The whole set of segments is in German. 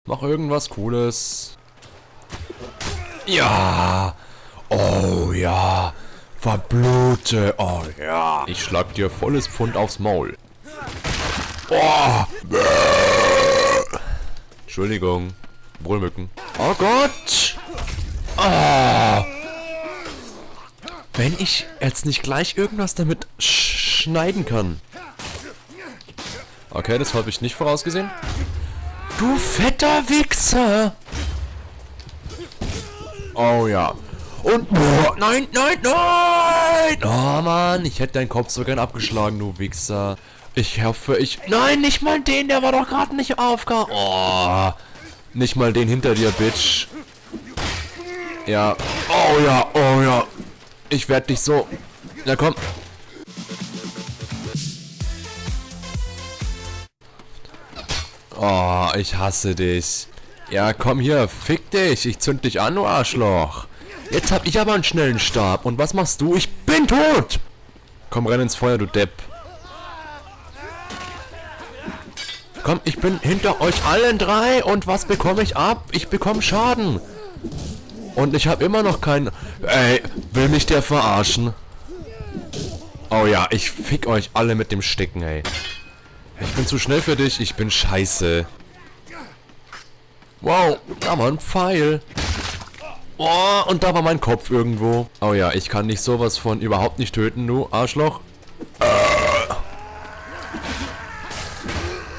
Mach irgendwas Cooles. Ja. Oh ja. Verblute. Oh ja. Ich schlag dir volles Pfund aufs Maul. Oh. Entschuldigung. Brüllmücken. Oh Gott. Oh. Wenn ich jetzt nicht gleich irgendwas damit schneiden kann. Okay, das habe ich nicht vorausgesehen. Du fetter Wichser! Oh ja. Und... Oh, nein, nein, nein! Oh Mann, ich hätte deinen Kopf so gern abgeschlagen, du Wichser. Ich hoffe, ich... Nein, nicht mal den, der war doch gerade nicht aufgehauen. Oh, nicht mal den hinter dir, Bitch. Ja. Oh ja, oh ja. Ich werde dich so... Na komm. Oh, ich hasse dich. Ja, komm hier, fick dich. Ich zünd dich an, du Arschloch. Jetzt hab ich aber einen schnellen Stab. Und was machst du? Ich bin tot! Komm, renn ins Feuer, du Depp. Komm, ich bin hinter euch allen drei. Und was bekomme ich ab? Ich bekomme Schaden. Und ich habe immer noch keinen... Ey, will mich der verarschen? Oh ja, ich fick euch alle mit dem Sticken, ey. Ich bin zu schnell für dich, ich bin scheiße. Wow, da war ein Pfeil. Oh, und da war mein Kopf irgendwo. Oh ja, ich kann dich sowas von überhaupt nicht töten, du Arschloch.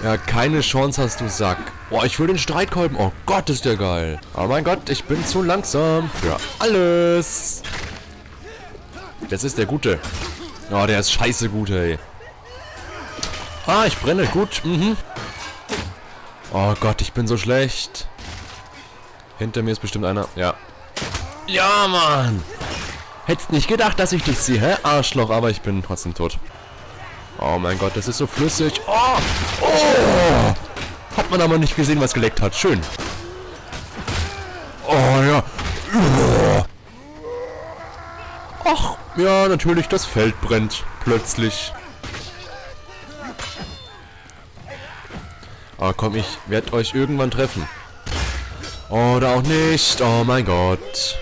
Ja, keine Chance hast du, Sack. Oh, ich will den Streitkolben. Oh Gott, ist der geil. Oh mein Gott, ich bin zu langsam für alles. Das ist der Gute. Oh, der ist scheiße gut, ey. Ah, ich brenne. Gut. Mhm. Oh Gott, ich bin so schlecht. Hinter mir ist bestimmt einer. Ja. Ja, Mann. Hättest nicht gedacht, dass ich dich sehe, hä? Arschloch, aber ich bin trotzdem tot. Oh mein Gott, das ist so flüssig. Oh. Oh. Hat man aber nicht gesehen, was geleckt hat. Schön. Oh ja. Ach, ja, natürlich, das Feld brennt. Plötzlich. Aber komm, ich werde euch irgendwann treffen. Oder auch nicht. Oh mein Gott.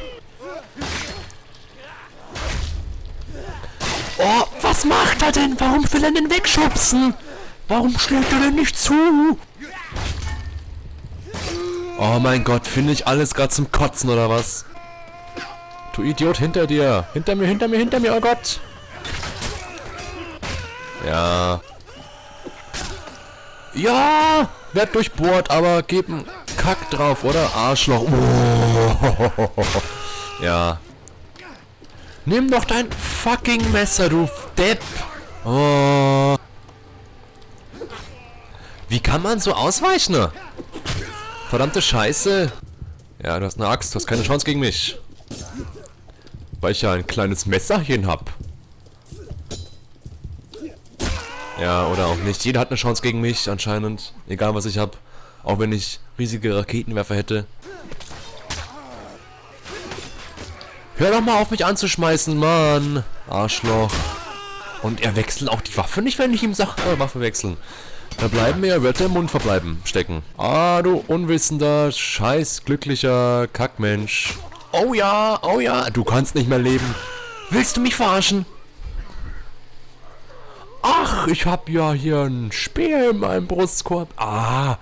Oh, was macht er denn? Warum will er denn wegschubsen? Warum schlägt er denn nicht zu? Oh mein Gott, finde ich alles gerade zum Kotzen oder was? Du Idiot, hinter dir. Hinter mir, hinter mir, hinter mir, oh Gott. Ja. Ja, werd durchbohrt, aber geb einen Kack drauf, oder? Arschloch. Oh. Ja. Nimm doch dein fucking Messer, du Depp. Oh. Wie kann man so ausweichen? Ne? Verdammte Scheiße. Ja, du hast eine Axt, du hast keine Chance gegen mich. Weil ich ja ein kleines Messerchen hab. Ja, oder auch nicht. Jeder hat eine Chance gegen mich, anscheinend. Egal, was ich habe. Auch wenn ich riesige Raketenwerfer hätte. Hör doch mal auf, mich anzuschmeißen, Mann. Arschloch. Und er wechselt auch die Waffe nicht, wenn ich ihm sage, Waffe wechseln. Da bleiben mir Wörter im Mund verbleiben, stecken. Ah, du unwissender, scheiß glücklicher Kackmensch. Oh ja, du kannst nicht mehr leben. Willst du mich verarschen? Ach, ich hab ja hier ein Speer in meinem Brustkorb. Ah,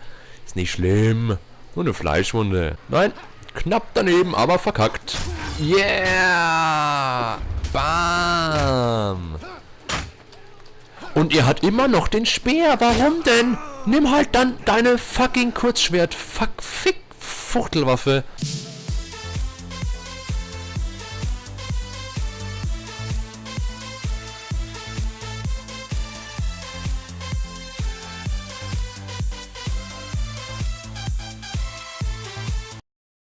ist nicht schlimm. Nur eine Fleischwunde. Nein, knapp daneben, aber verkackt. Yeah! Bam! Und ihr hat immer noch den Speer. Warum denn? Nimm halt dann deine fucking Kurzschwert. Fick, Fuchtelwaffe.